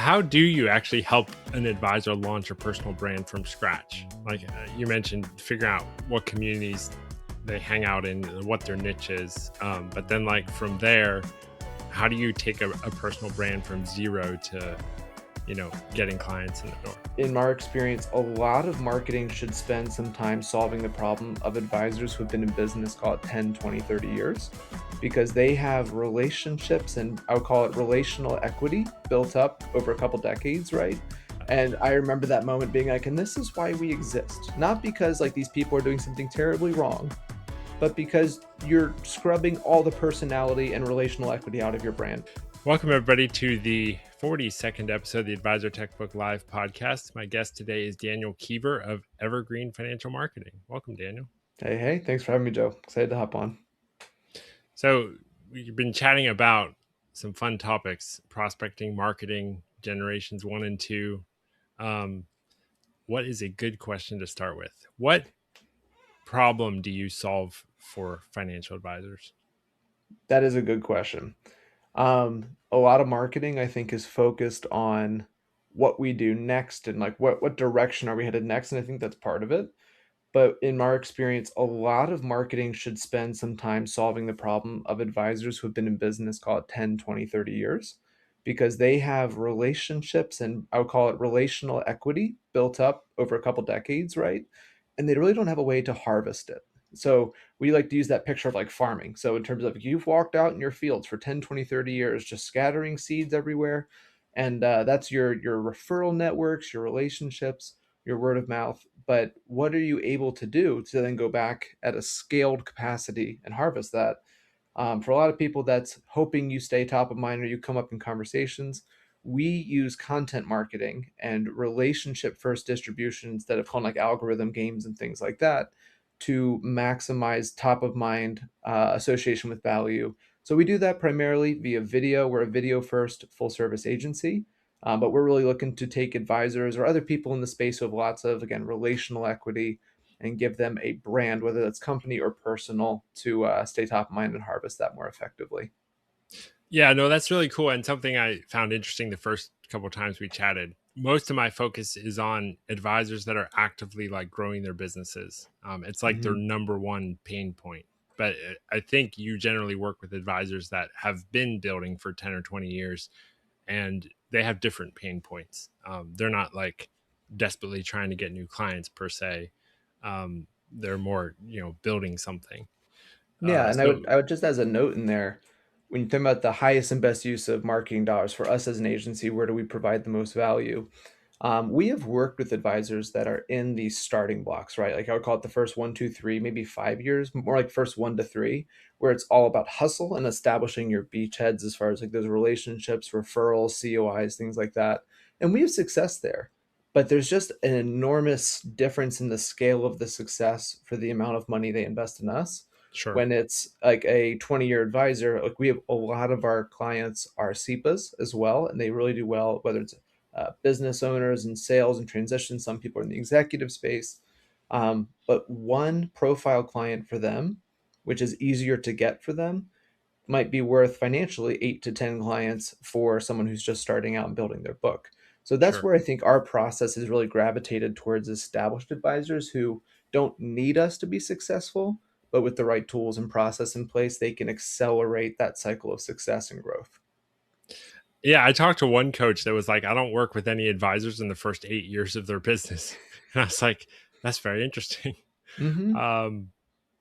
how do you actually help an advisor launch a personal brand from scratch? Like you mentioned, figure out what communities they hang out in, what their niche is. But then, like from there, how do you take a personal brand from zero to, getting clients in the door? In my experience, a lot of marketing should spend some time solving the problem of advisors who've been in business, call it 10, 20, 30 years, because they have relationships and I would call it relational equity built up over a couple decades, right? And I remember that moment being like, and this is why we exist. Not because like these people are doing something terribly wrong, but because you're scrubbing all the personality and relational equity out of your brand. Welcome, everybody, to the 42nd episode of the Advisor Textbook Live podcast. My guest today is Daniel Keever of Evergreen Financial Marketing. Welcome, Daniel. Hey, thanks for having me, Joe. Excited to hop on. So, we've been chatting about some fun topics: prospecting, marketing, generations one and two. What is a good question to start with? What problem do you solve for financial advisors? That is a good question. A lot of marketing, I think, is focused on what we do next and like what direction are we headed next, and I think that's part of it. But in our experience, a lot of marketing should spend some time solving the problem of advisors who have been in business, call it 10, 20, 30 years, because they have relationships and I would call it relational equity built up over a couple decades, right? And they really don't have a way to harvest it. So we like to use that picture of like farming. So in terms of you've walked out in your fields for 10, 20, 30 years, just scattering seeds everywhere. And that's your referral networks, your relationships, your word of mouth. But what are you able to do to then go back at a scaled capacity and harvest that? For a lot of people, that's hoping you stay top of mind or you come up in conversations. We use content marketing and relationship first distribution instead of calling like algorithm games and things like that to maximize top of mind association with value. So we do that primarily via video. We're a video first full service agency, but we're really looking to take advisors or other people in the space who have lots of, again, relational equity and give them a brand, whether that's company or personal, to stay top of mind and harvest that more effectively. Yeah, no, that's really cool. And something I found interesting the first couple of times we chatted. Most of my focus is on advisors that are actively like growing their businesses. It's like their Mhm. number one pain point. But I think you generally work with advisors that have been building for 10 or 20 years and they have different pain points. They're not like desperately trying to get new clients per se. They're more, building something. Yeah, and I So would I would just as a note in there, when you think about the highest and best use of marketing dollars for us as an agency, where do we provide the most value? We have worked with advisors that are in these starting blocks, right? Like I would call it the first one, two, three, maybe 5 years, more like first 1 to 3, where it's all about hustle and establishing your beachheads as far as like those relationships, referrals, COIs, things like that. And we have success there. But there's just an enormous difference in the scale of the success for the amount of money they invest in us sure. when it's like a 20-year advisor. Like we have a lot of our clients are CEPAs as well, and they really do well, whether it's business owners and sales and transition. Some people are in the executive space. But one profile client for them, which is easier to get for them, might be worth financially 8 to 10 clients for someone who's just starting out and building their book. So that's Sure. where I think our process is really gravitated towards established advisors who don't need us to be successful, but with the right tools and process in place, they can accelerate that cycle of success and growth. Yeah, I talked to one coach that was like, I don't work with any advisors in the first 8 years of their business. And I was like, that's very interesting. Hmm. Um,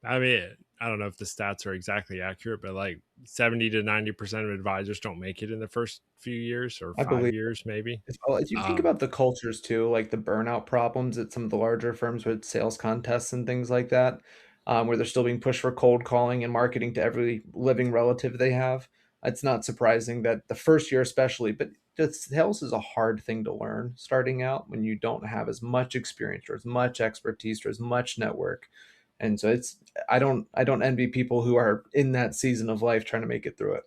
I mean, I don't know if the stats are exactly accurate, but like 70 to 90% of advisors don't make it in the first few years or I believe 5 years, maybe. as well as you think Um, about the cultures too, like the burnout problems at some of the larger firms with sales contests and things like that, where they're still being pushed for cold calling and marketing to every living relative they have. It's not surprising that the first year, especially, but just sales is a hard thing to learn starting out when you don't have as much experience or as much expertise or as much network. And so I don't envy people who are in that season of life trying to make it through it.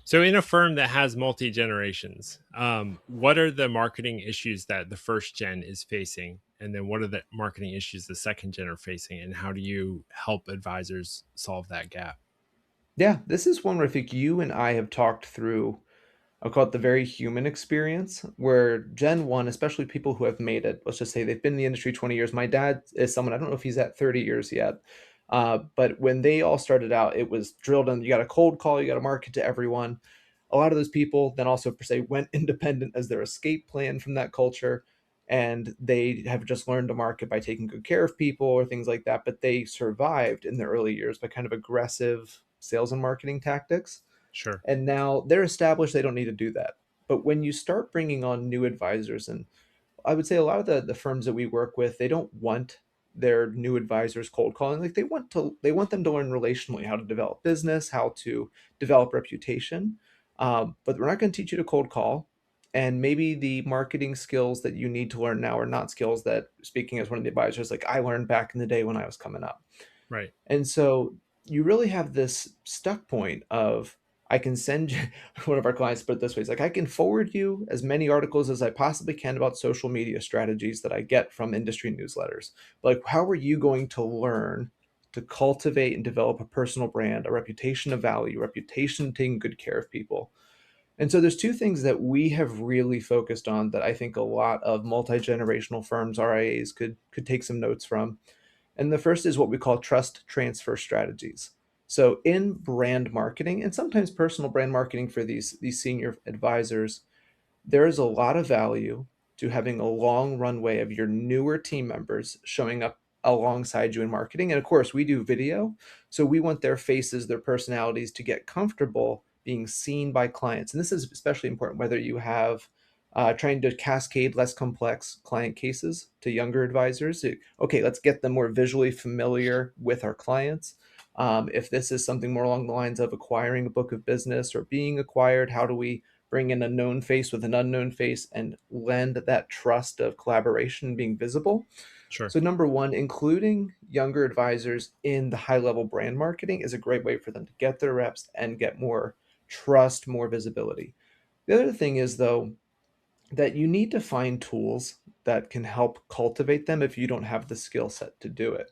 so, in a firm that has multi generations, what are the marketing issues that the first gen is facing? And then what are the marketing issues the second gen are facing? And how do you help advisors solve that gap? Yeah, this is one where I think you and I have talked through I'll call it the very human experience, where Gen 1, especially people who have made it, let's just say they've been in the industry 20 years. My dad is someone, I don't know if he's at 30 years yet, but when they all started out, it was drilled in. You got a cold call, you got to market to everyone. A lot of those people then also, per se, went independent as their escape plan from that culture. And they have just learned to market by taking good care of people or things like that. But they survived in the early years by kind of aggressive sales and marketing tactics, Sure. and now they're established, they don't need to do that. But when you start bringing on new advisors, and I would say a lot of the firms that we work with, they don't want their new advisors cold calling. Like they want them to learn relationally how to develop business, how to develop reputation. But we're not going to teach you to cold call. And maybe the marketing skills that you need to learn now are not skills that, speaking as one of the advisors, like I learned back in the day when I was coming up. Right. And so you really have this stuck point of, I can send you, one of our clients put it this way, it's like, I can forward you as many articles as I possibly can about social media strategies that I get from industry newsletters. But like, how are you going to learn to cultivate and develop a personal brand, a reputation of value, reputation of taking good care of people? And so there's two things that we have really focused on that I think a lot of multi-generational firms, RIAs, could take some notes from. And the first is what we call trust transfer strategies. So in brand marketing and sometimes personal brand marketing for these senior advisors, there is a lot of value to having a long runway of your newer team members showing up alongside you in marketing. And of course, we do video. So we want their faces, their personalities to get comfortable being seen by clients. And this is especially important whether you have trying to cascade less complex client cases to younger advisors. Okay, let's get them more visually familiar with our clients. If this is something more along the lines of acquiring a book of business or being acquired, how do we bring in a known face with an unknown face and lend that trust of collaboration being visible? Sure. So, number one, including younger advisors in the high level brand marketing is a great way for them to get their reps and get more trust, more visibility. The other thing is, though, that you need to find tools that can help cultivate them if you don't have the skill set to do it.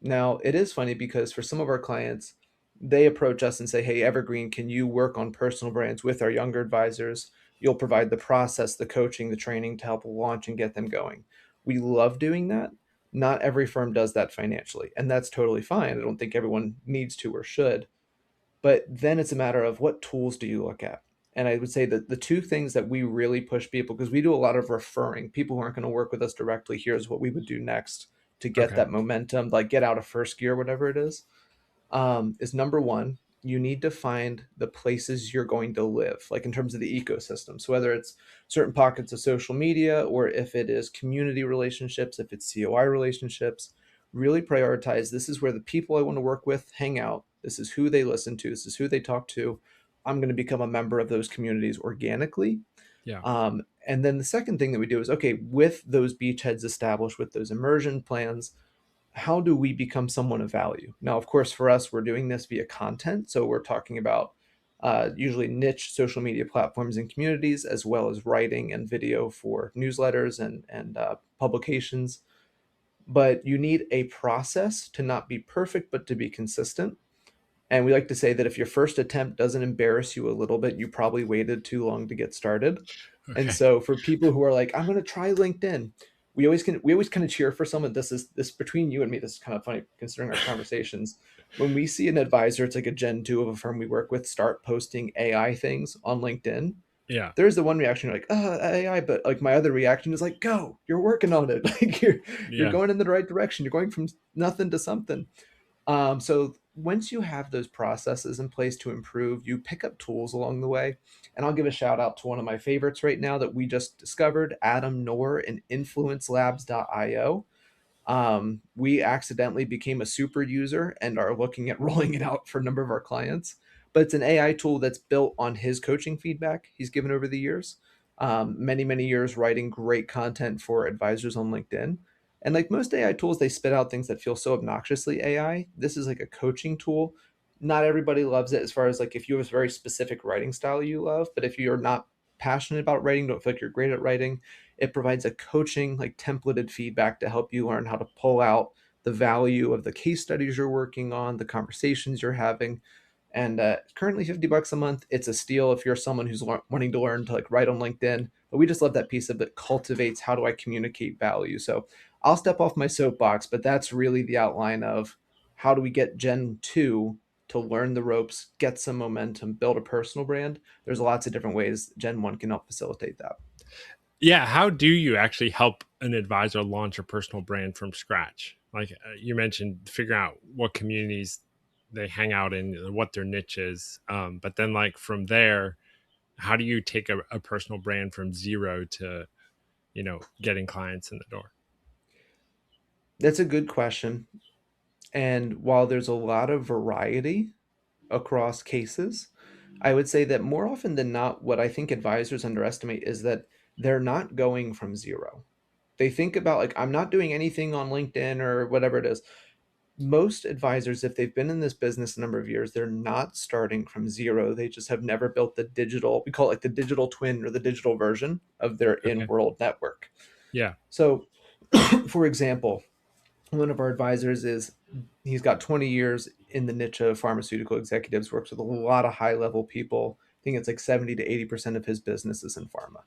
Now, it is funny because for some of our clients, they approach us and say, "Hey, Evergreen, can you work on personal brands with our younger advisors? You'll provide the process, the coaching, the training to help launch and get them going." We love doing that. Not every firm does that financially, and that's totally fine. I don't think everyone needs to or should. But then it's a matter of what tools do you look at? And I would say that the two things that we really push people, because we do a lot of referring, people who aren't going to work with us directly, here's what we would do next to get Okay. that momentum, like get out of first gear, whatever it is number one, you need to find the places you're going to live, like in terms of the ecosystem. So whether it's certain pockets of social media or if it is community relationships, if it's COI relationships, really prioritize, this is where the people I want to work with hang out. This is who they listen to. This is who they talk to. I'm going to become a member of those communities organically. Yeah. And then the second thing that we do is, okay, with those beachheads established, with those immersion plans, how do we become someone of value? Now, of course, for us, we're doing this via content. So we're talking about usually niche social media platforms and communities, as well as writing and video for newsletters and publications. But you need a process to not be perfect, but to be consistent. And we like to say that if your first attempt doesn't embarrass you a little bit, you probably waited too long to get started. And Okay. so for people who are like, I'm going to try LinkedIn, we always kind of cheer for someone. This between you and me. This is kind of funny considering our conversations. When we see an advisor, it's like a Gen 2 of a firm we work with, start posting AI things on LinkedIn. Yeah. There's the one reaction, you're like, AI, but like my other reaction is like, go, you're working on it. Like you're Yeah. going in the right direction. You're going from nothing to something. So once you have those processes in place to improve, you pick up tools along the way. And I'll give a shout out to one of my favorites right now that we just discovered, Adam Noor and influencelabs.io. We accidentally became a super user and are looking at rolling it out for a number of our clients. But it's an AI tool that's built on his coaching feedback he's given over the years. Many, many years writing great content for advisors on LinkedIn. And like most AI tools, they spit out things that feel so obnoxiously AI. This is like a coaching tool. Not everybody loves it as far as like if you have a very specific writing style you love, but if you're not passionate about writing, don't feel like you're great at writing, it provides a coaching, like templated feedback to help you learn how to pull out the value of the case studies you're working on, the conversations you're having. And currently $50 a month. It's a steal if you're someone who's wanting to learn to like write on LinkedIn. But we just love that piece of it cultivates how do I communicate value. So I'll step off my soapbox, but that's really the outline of how do we get Gen 2 to learn the ropes, get some momentum, build a personal brand. There's lots of different ways Gen 1 can help facilitate that. Yeah, how do you actually help an advisor launch a personal brand from scratch? Like you mentioned, figure out what communities they hang out in, what their niche is. But then, like from there, how do you take a personal brand from zero to getting clients in the door? That's a good question. And while there's a lot of variety across cases, I would say that more often than not, what I think advisors underestimate is that they're not going from zero. They think about, like, I'm not doing anything on LinkedIn or whatever it is. Most advisors, if they've been in this business a number of years, they're not starting from zero. They just have never built the digital, we call it like the digital twin or the digital version of their in Okay. world network. Yeah. So, for example, one of our advisors is he's got 20 years in the niche of pharmaceutical executives, works with a lot of high level people. I think it's like 70 to 80% of his business is in pharma.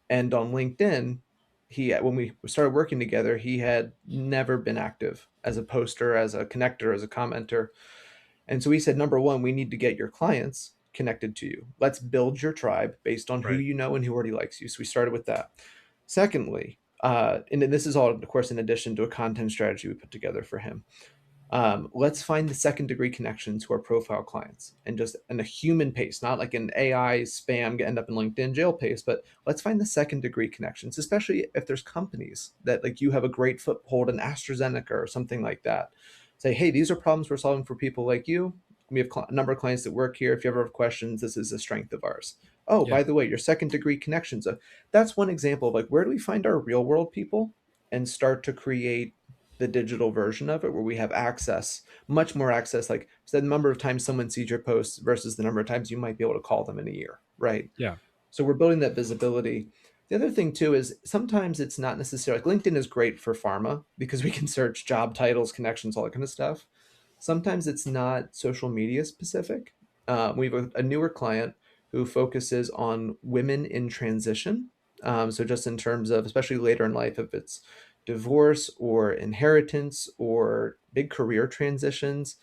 And on LinkedIn, he when we started working together, he had never been active as a poster, as a connector, as a commenter. And so we said, number one, we need to get your clients connected to you. Let's build your tribe based on who Right. you know and who already likes you. So we started with that. Secondly, and this is all, of course, in addition to a content strategy we put together for him. Let's find the second degree connections to our profile clients and just in a human pace, not like an AI spam end up in LinkedIn jail pace, but let's find the second degree connections, especially if there's companies that like you have a great foothold in AstraZeneca or something like that. Say, hey, these are problems we're solving for people like you. We have a number of clients that work here. If you ever have questions, this is a strength of ours. Oh, Yeah. by the way, your second degree connections. That's one example of like where do we find our real world people and start to create the digital version of it where we have access, much more access, like the number of times someone sees your posts versus the number of times you might be able to call them in a year, right? Yeah. So we're building that visibility. The other thing too is sometimes it's not necessarily like LinkedIn is great for pharma because we can search job titles, connections, all that kind of stuff. Sometimes it's not social media specific. We have a newer client who focuses on women in transition. So just in terms of, especially later in life, if it's divorce or inheritance or big career transitions,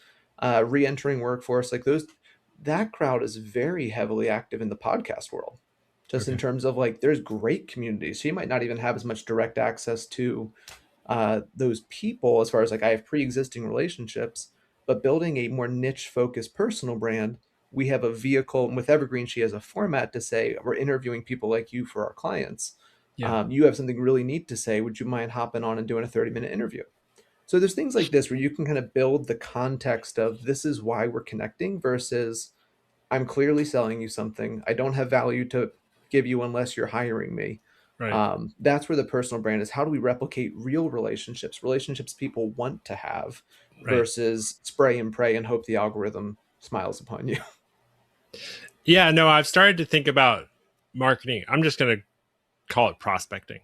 re-entering workforce, like those, that crowd is very heavily active in the podcast world. Just in Okay. terms of like, there's great communities. So you might not even have as much direct access to those people as far as like I have pre-existing relationships, but building a more niche focused personal brand, we have a vehicle, and with Evergreen she has a format to say we're interviewing people like you for our clients. Yeah. You have something really neat to say, would you mind hopping on and doing a 30-minute interview? So there's things like this where you can kind of build the context of this is why we're connecting versus I'm clearly selling you something. I don't have value to give you unless you're hiring me. Right. That's where the personal brand is. How do we replicate real relationships, relationships people want to have Right. versus spray and pray and hope the algorithm smiles upon you? Yeah. No, I've started to think about marketing. I'm just going to call it prospecting.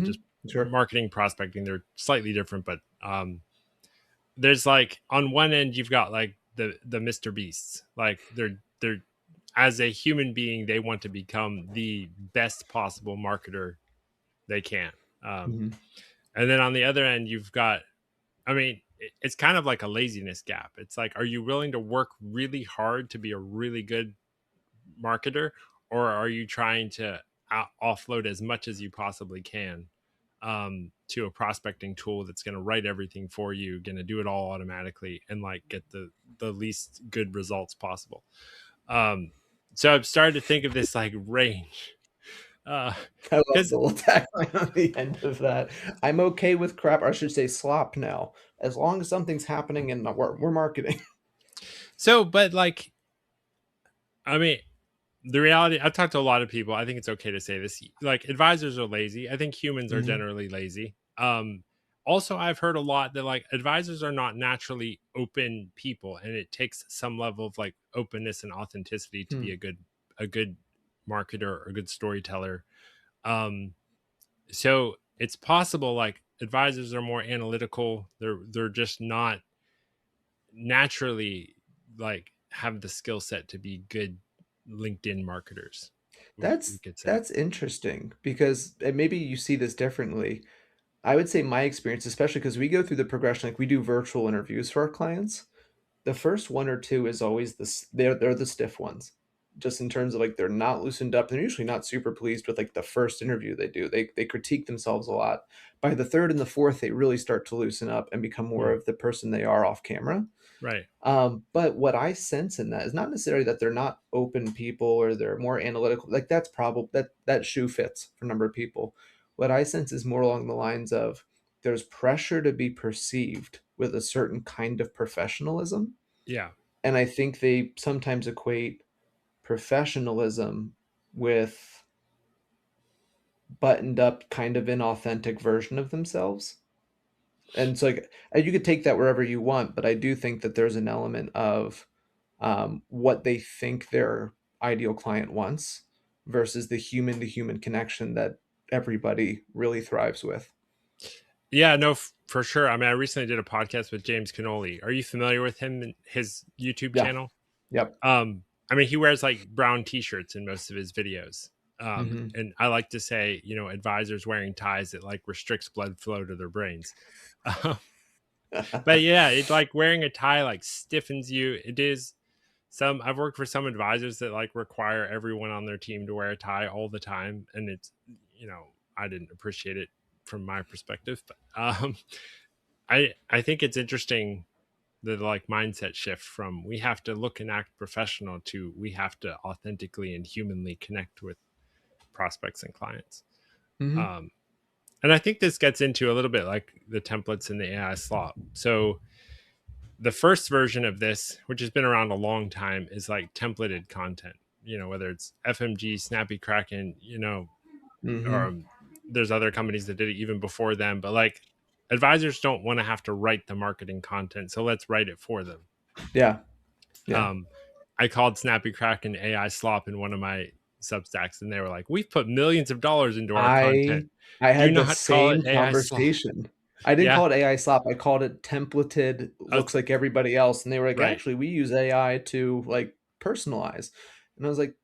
Just Sure. marketing, prospecting. They're slightly different, but there's like on one end you've got like the Mr. Beasts. Like they're as a human being, they want to become the best possible marketer they can. Um, Hmm. and then on the other end, you've got, I mean, it's kind of like a laziness gap. It's like, are you willing to work really hard to be a really good marketer, or are you trying to offload as much as you possibly can to a prospecting tool that's going to write everything for you, going to do it all automatically, and like get the least good results possible? Um, so I've started to think of this like range, I love because the little tagline on the end of that. I'm okay with crap, or I should say slop now, as long as something's happening and we're marketing. but like, I mean, the reality, I've talked to a lot of people. I think it's okay to say this. Like advisors are lazy. I think humans are Hmm. generally lazy. Also, I've heard a lot that like advisors are not naturally open people, and it takes some level of like openness and authenticity to be Hmm. a good marketer or a good storyteller. Um, so it's possible like advisors are more analytical. They're just not naturally like have the skill set to be good LinkedIn marketers. We That's could say. that's interesting because and maybe you see this differently. I would say my experience, especially because we go through the progression, like we do virtual interviews for our clients. The first one or two is always they're the stiff ones. Just in terms of like they're not loosened up. They're usually not super pleased with like the first interview they do. They critique themselves a lot. By the third and the fourth, they really start to loosen up and become more Hmm. of the person they are off camera. Right. But what I sense in that is not necessarily that they're not open people or they're more analytical. Like that's probably that shoe fits for a number of people. What I sense is more along the lines of there's pressure to be perceived with a certain kind of professionalism. Yeah. And I think they sometimes equate professionalism with buttoned up kind of inauthentic version of themselves. And so like and you could take that wherever you want, but I do think that there's an element of what they think their ideal client wants versus the human to human connection that everybody really thrives with. Yeah, no, for sure. I mean, I recently did a podcast with James Canoli. Are you familiar with him and his YouTube Yeah. channel? Yep. I mean, he wears like brown t-shirts in most of his videos. Hmm. And I like to say, advisors wearing ties, it like restricts blood flow to their brains. But yeah, it like wearing a tie like stiffens you. It is I've worked for some advisors that like require everyone on their team to wear a tie all the time. And it's, I didn't appreciate it from my perspective, but I think it's interesting the like mindset shift from we have to look and act professional to we have to authentically and humanly connect with prospects and clients. Hmm. Um, and I think this gets into a little bit like the templates in the AI slot. So the first version of this, which has been around a long time, is like templated content. Whether it's FMG, Snappy Kraken, or Hmm. there's other companies that did it even before them. But like advisors don't want to have to write the marketing content, so let's write it for them. Yeah. Yeah. Um, I called Snappy Kraken AI Slop in one of my Substacks, and they were like, "We've put millions of dollars into our I content. I Do you had the not call it same AI Slop?" conversation. I didn't Yeah, call it AI slop. I called it templated, uh, looks like everybody else. And they were like, right. actually, we use AI to like personalize. And I was like,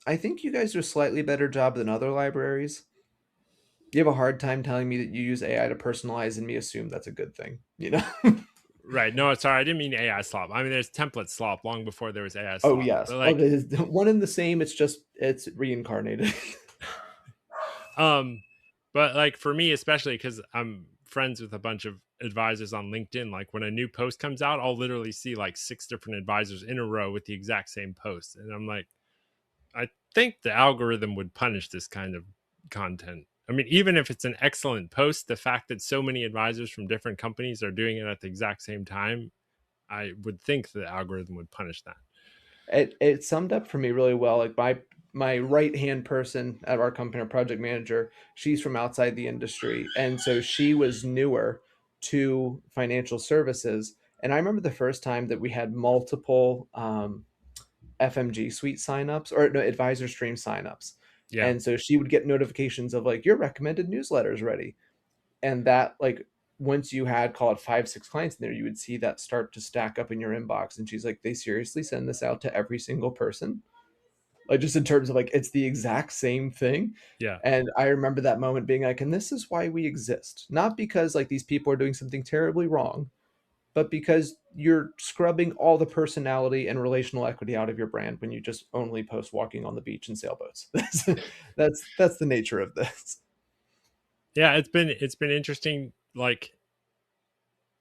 I think you guys do a slightly better job than other libraries. You have a hard time telling me that you use AI to personalize and me assume that's a good thing, you know? Right. No, sorry, I didn't mean AI slop. I mean, there's template slop long before there was AI Oh, slop. yes. But Oh, like, it is one and the same. It's just it's reincarnated. um, but like for me, especially because I'm friends with a bunch of advisors on LinkedIn, like when a new post comes out, I'll literally see like 6 different advisors in a row with the exact same post. And I'm like, I think the algorithm would punish this kind of content. I mean, even if it's an excellent post, the fact that so many advisors from different companies are doing it at the exact same time, I would think the algorithm would punish that. It summed up for me really well. Like my right hand person at our company, our project manager, she's from outside the industry, and so she was newer to financial services. And I remember the first time that we had multiple FMG suite signups or no advisor stream signups. Yeah. And so she would get notifications of like your recommended newsletters ready. And that like once you had call it 5 6 clients in there, you would see that start to stack up in your inbox. And she's like, they seriously send this out to every single person, like just in terms of like it's the exact same thing. Yeah. And I remember that moment being like, and this is why we exist, not because like these people are doing something terribly wrong, but because you're scrubbing all the personality and relational equity out of your brand when you just only post walking on the beach and sailboats. That's the nature of this. Yeah. It's been interesting. Like,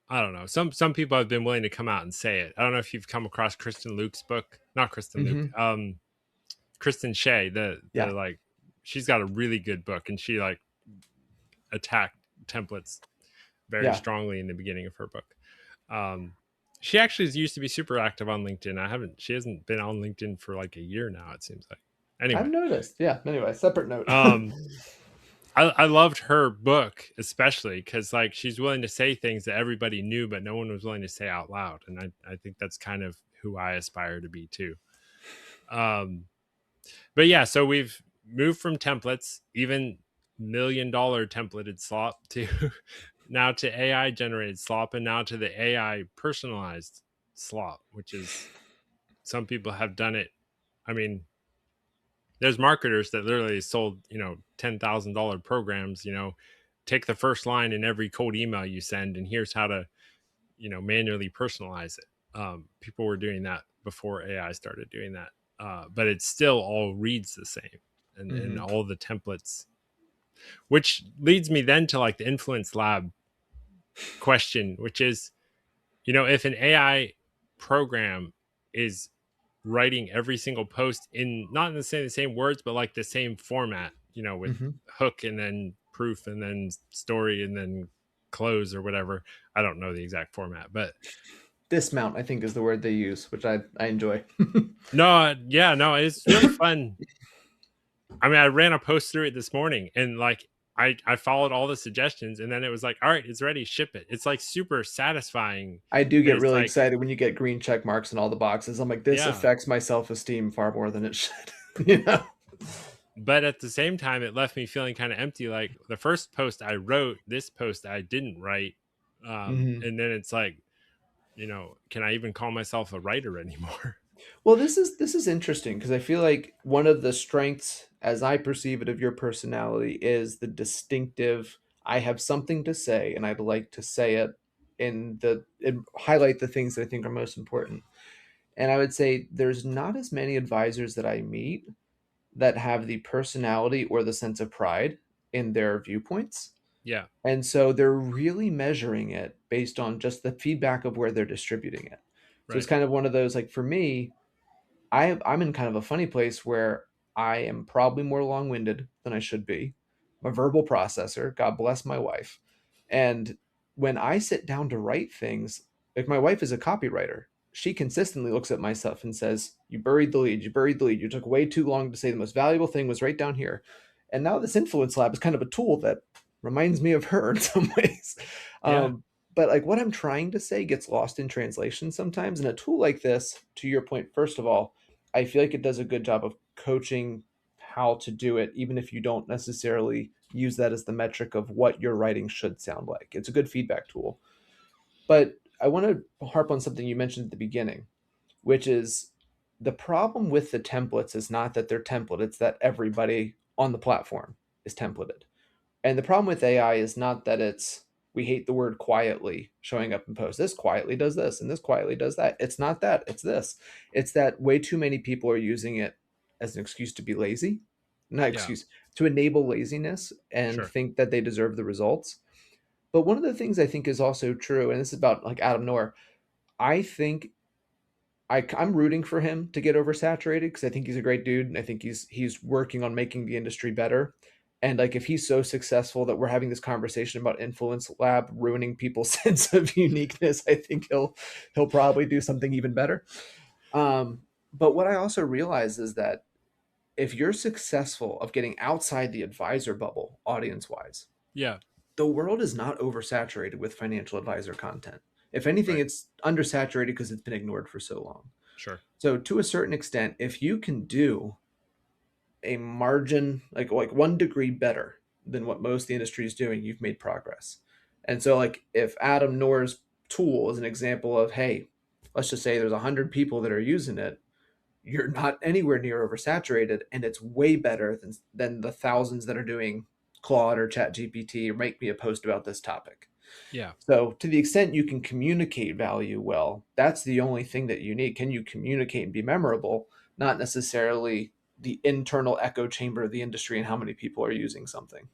I don't know. Some people have been willing to come out and say it. I don't know if you've come across Kristen Luke's book. Not Kristen Luke. Hmm. Kristen Shea, the Yeah. like she's got a really good book and she like attacked templates very Yeah. strongly in the beginning of her book. Um, she actually used to be super active on LinkedIn. She hasn't been on LinkedIn for like a year now, it seems like. I've Anyway, noticed. Yeah. Anyway, separate note. um, I loved her book, especially because like she's willing to say things that everybody knew, but no one was willing to say out loud. And I think that's kind of who I aspire to be too. Um, but yeah, so we've moved from templates, even $1 million templated slop to now to AI generated slop and now to the AI personalized slop, which is some people have done it. I mean, there's marketers that literally sold, $10,000 programs, take the first line in every cold email you send, and here's how to, manually personalize it. People were doing that before AI started doing that. But it still all reads the same, and Hmm. all the templates, which leads me then to like the influence lab question, which is, if an AI program is writing every single post in not in the same words, but like the same format, with Hmm. hook and then proof and then story and then close or whatever. I don't know the exact format, but Dismount, I think, is the word they use, which I enjoy. no, yeah, no, it's really fun. I mean, I ran a post through it this morning, and like I followed all the suggestions, and then it was like, all right, it's ready, ship it. It's like super satisfying, I do but get it's really like, excited when you get green check marks in all the boxes. I'm like, this yeah. affects my self esteem far more than it should. you know? But at the same time, it left me feeling kind of empty. Like the first post I wrote, this post I didn't write. Hmm. And then it's like, can I even call myself a writer anymore? Well, this is interesting because I feel like one of the strengths, as I perceive it, of your personality is the distinctive. I have something to say, and I'd like to say it and highlight the things that I think are most important. And I would say there's not as many advisors that I meet that have the personality or the sense of pride in their viewpoints. Yeah, And so they're really measuring it based on just the feedback of where they're distributing it. So it's right. kind of one of those, like, for me, I'm in kind of a funny place where I am probably more long-winded than I should be. I'm a verbal processor, God bless my wife. And when I sit down to write things, like, my wife is a copywriter. She consistently looks at my stuff and says, "You buried the lead. You buried the lead. You took way too long to say the most valuable thing was right down here." And now this influence lab is kind of a tool that reminds me of her in some ways. Yeah, But like, what I'm trying to say gets lost in translation sometimes. And a tool like this, to your point, first of all, I feel like it does a good job of coaching how to do it, even if you don't necessarily use that as the metric of what your writing should sound like. It's a good feedback tool. But I want to harp on something you mentioned at the beginning, which is the problem with the templates is not that they're template, it's that everybody on the platform is templated. And the problem with AI is not that it's we hate the word quietly showing up in posts. This quietly does this and this quietly does that. It's not that. It's this. It's that way too many people are using it as an excuse to be lazy. Not yeah, excuse, to enable laziness and sure. think that they deserve the results. But one of the things I think is also true, and this is about like Adam Noor, I think I'm rooting for him to get oversaturated because I think he's a great dude and I think he's working on making the industry better. And like, if he's so successful that we're having this conversation about Influence Lab ruining people's sense of uniqueness, I think he'll probably do something even better. But what I also realize is that if you're successful of getting outside the advisor bubble, audience wise, Yeah, the world is not oversaturated with financial advisor content. If anything, right. it's undersaturated because it's been ignored for so long. Sure. So to a certain extent, if you can do a margin like 1 degree better than what most of the industry is doing, you've made progress. And so, like, if Adam Noor's tool is an example of, hey, let's just say there's 100 people that are using it, you're not anywhere near oversaturated, and it's way better than the thousands that are doing Claude or Chat GPT or make me a post about this topic. Yeah. So, to the extent you can communicate value well, that's the only thing that you need. Can you communicate and be memorable? Not necessarily the internal echo chamber of the industry and how many people are using something.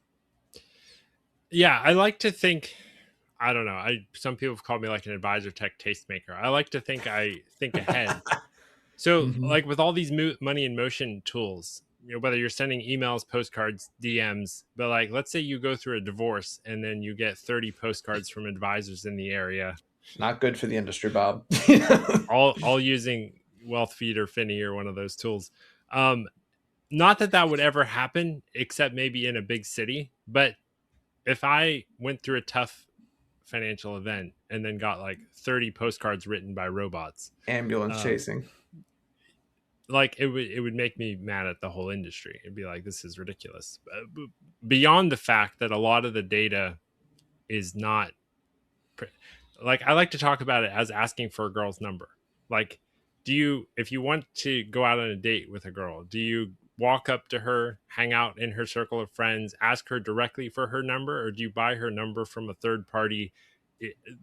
Yeah, I like to think, I don't know. Some people have called me like an advisor tech tastemaker. I like to think I think ahead. So, Hmm. like with all these money in motion tools, whether you're sending emails, postcards, DMs, but like let's say you go through a divorce and then you get 30 postcards from advisors in the area, Not good for the industry, Bob. all using Wealthfeed or Finny or one of those tools. Um, Not that that would ever happen, except maybe in a big city. But if I went through a tough financial event and then got like 30 postcards written by robots, Ambulance um, chasing. like it would make me mad at the whole industry. It'd be like, this is ridiculous. Beyond the fact that a lot of the data is not like, I like to talk about it as asking for a girl's number. Like, do you, if you want to go out on a date with a girl, do you walk up to her, hang out in her circle of friends, ask her directly for her number, or do you buy her number from a third party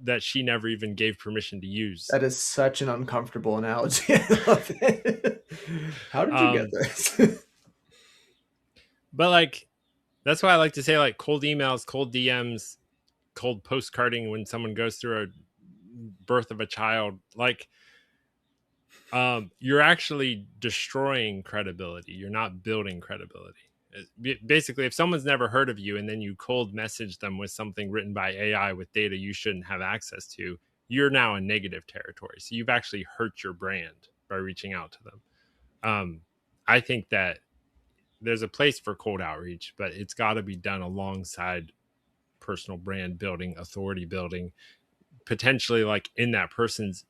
that she never even gave permission to use? That is such an uncomfortable analogy. I love it. How did you get Um, this? but like, that's why I like to say like cold emails, cold DMs, cold postcarding when someone goes through a birth of a child. Like, you're actually destroying credibility. You're not building credibility. Basically, if someone's never heard of you and then you cold message them with something written by AI with data you shouldn't have access to, you're now in negative territory. So you've actually hurt your brand by reaching out to them. Um, I think that there's a place for cold outreach, but it's got to be done alongside personal brand building, authority building, potentially like in that person's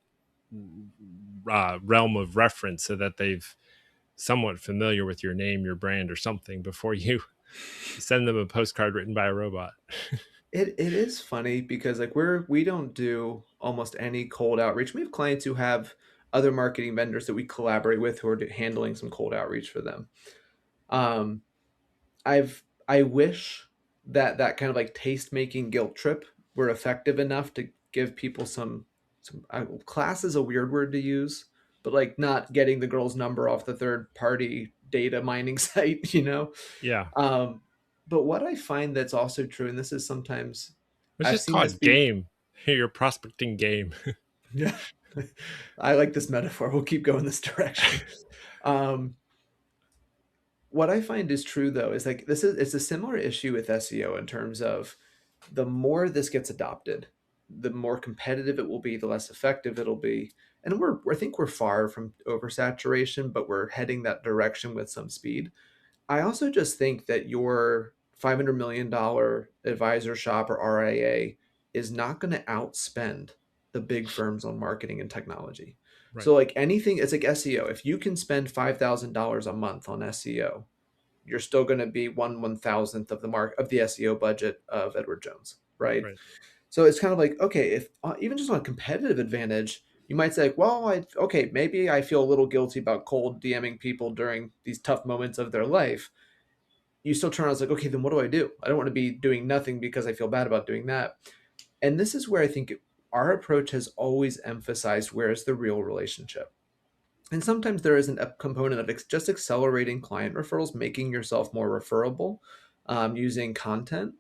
realm of reference so that they've somewhat familiar with your name, your brand, or something before you send them a postcard written by a robot. It is funny because like we don't do almost any cold outreach. We have clients who have other marketing vendors that we collaborate with who are handling some cold outreach for them. Um, I wish that that kind of like taste making guilt trip were effective enough to give people some class is a weird word to use, but like not getting the girl's number off the third party data mining site, you know. Yeah. Um, but what I find that's also true, and this is sometimes Let's I've just seen call this it be, game. Hey, your prospecting game. yeah, I like this metaphor. We'll keep going this direction. Um, what I find is true though is like this is it's a similar issue with SEO in terms of the more this gets adopted, the more competitive it will be, the less effective it'll be. And I think we're far from oversaturation, but we're heading that direction with some speed. I also just think that your $500 million advisor shop or RIA is not going to outspend the big firms on marketing and technology. Right. So like anything, it's like SEO. If you can spend $5,000 a month on SEO, you're still going to be 1/1000th of the mark of the SEO budget of Edward Jones, right? Right. So it's kind of like, okay, if even just on a competitive advantage, you might say, well, okay, maybe I feel a little guilty about cold DMing people during these tough moments of their life. You still turn around and it's like, okay, then what do I do? I don't want to be doing nothing because I feel bad about doing that. And this is where I think our approach has always emphasized where is the real relationship. And sometimes there is a component of just accelerating client referrals, making yourself more referable using content.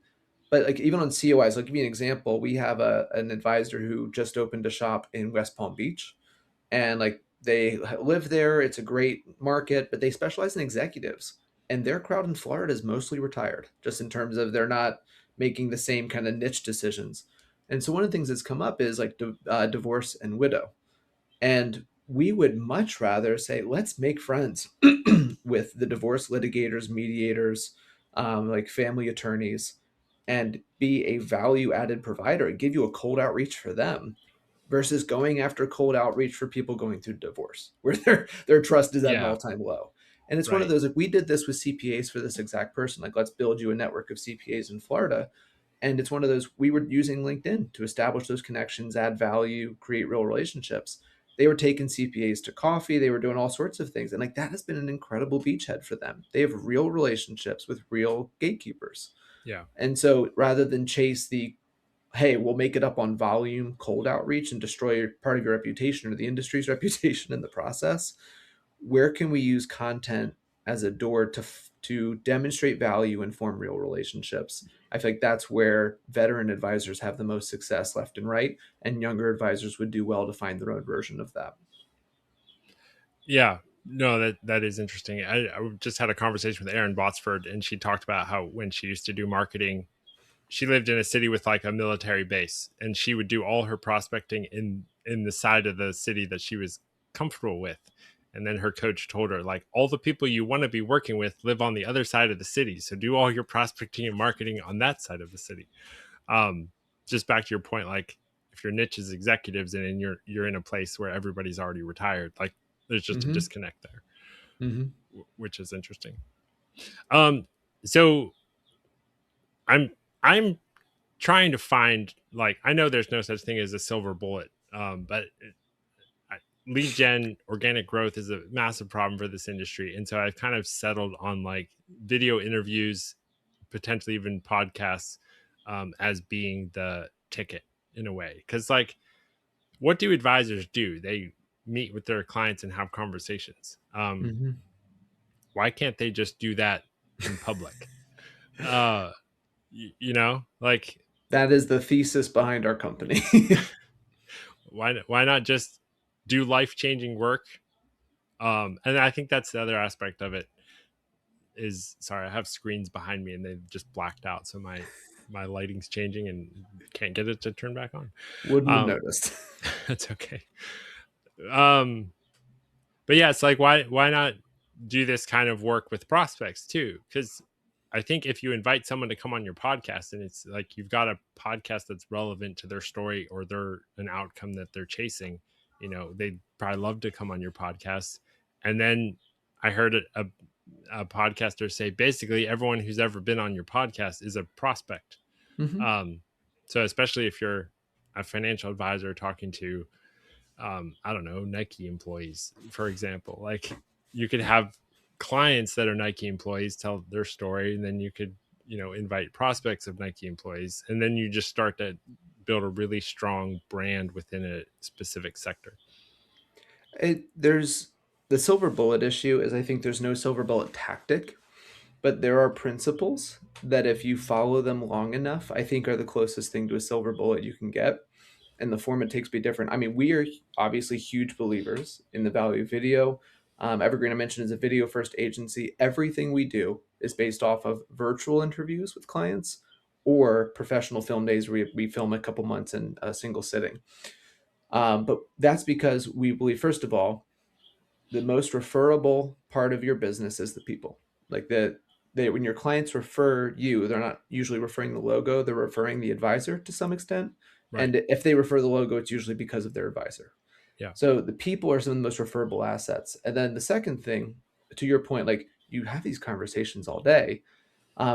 But like even on COIs, I'll give you an example. We have an advisor who just opened a shop in West Palm Beach, and like they live there. It's a great market, but they specialize in executives, and their crowd in Florida is mostly retired, just in terms of they're not making the same kind of niche decisions. And so one of the things that's come up is like divorce and widow, and we would much rather say, let's make friends with the divorce litigators, mediators, like family attorneys, and be a value added provider and give you a cold outreach for them versus going after cold outreach for people going through divorce where their trust is at an Yeah. all-time low. And it's one of Right. those like we did this with CPAs for this exact person. Like let's build you a network of CPAs in Florida. And it's one of those we were using LinkedIn to establish those connections, add value, create real relationships. They were taking CPAs to coffee, they were doing all sorts of things. And like that has been an incredible beachhead for them. They have real relationships with real gatekeepers. Yeah. And so rather than chase the hey, we'll make it up on volume, cold outreach, and destroy part of your reputation or the industry's reputation in the process, where can we use content as a door to demonstrate value and form real relationships? I feel like that's where veteran advisors have the most success left and right, and younger advisors would do well to find their own version of that. Yeah. No, that is interesting. I just had a conversation with Erin Botsford, and she talked about how when she used to do marketing, she lived in a city with like a military base, and she would do all her prospecting in the side of the city that she was comfortable with. And then her coach told her like all the people you want to be working with live on the other side of the city, so do all your prospecting and marketing on that side of the city. um just back to your point, like if your niche is executives and you're in a place where everybody's already retired, like there's just a Mm-hmm. disconnect there, Mm-hmm. which is interesting. So i'm I'm trying to find, like, I know there's no such thing as a silver bullet, but lead gen, organic growth is a massive problem for this industry. And so I've kind of settled on like video interviews, potentially even podcasts, as being the ticket in a way. Because, like, what do advisors do? They meet with their clients and have conversations. Mhm. Why can't they just do that in public? Uh, like, That is the thesis behind our company. why not just do life changing work? And I think that's the other aspect of it is, sorry, I have screens behind me and they've just blacked out, so my lighting's changing and can't get it to turn back on. Wouldn't have Um, noticed. that's okay. Um, but yeah, it's like, why not do this kind of work with prospects too? Because I think if you invite someone to come on your podcast and it's like you've got a podcast that's relevant to their story or they're an outcome that they're chasing, they'd probably love to come on your podcast. And then I heard a podcaster say basically everyone who's ever been on your podcast is a prospect. Mhm. Um, so especially if you're a financial advisor talking to I don't know, Nike employees, for example. Like, you could have clients that are Nike employees tell their story, and then you could, invite prospects of Nike employees, and then you just start to build a really strong brand within a specific sector. There's the silver bullet issue is I think there's no silver bullet tactic, but there are principles that if you follow them long enough, I think are the closest thing to a silver bullet you can get. And the form it takes be different. I mean, we are obviously huge believers in the value of video. Evergreen, I mentioned, is a video first agency. Everything we do is based off of virtual interviews with clients or professional film days where we film a couple months in a single sitting. But that's because we believe, first of all, the most referable part of your business is the people. Like when your clients refer you, they're not usually referring the logo, they're referring the advisor to some extent. Right. And if they refer the logo, it's usually because of their advisor. Yeah. So the people are some of the most referable assets. And then the second thing, to your point, like you have these conversations all day.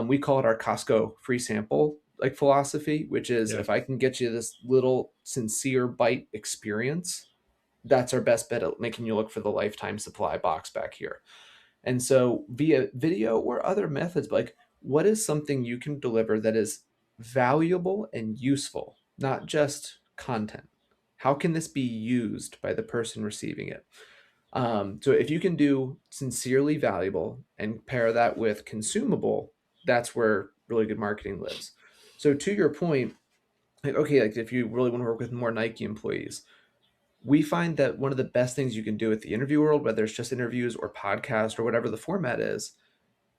We call it our Costco free sample like philosophy, which is Yeah. if I can get you this little sincere bite experience, that's our best bet at making you look for the lifetime supply box back here. And so via video or other methods, like what is something you can deliver that is valuable and useful, not just content? How can this be used by the person receiving it? So if you can do sincerely valuable and pair that with consumable, that's where really good marketing lives. So to your point, like okay, like if you really want to work with more Nike employees, we find that one of the best things you can do at the interview world, whether it's just interviews or podcast or whatever the format is,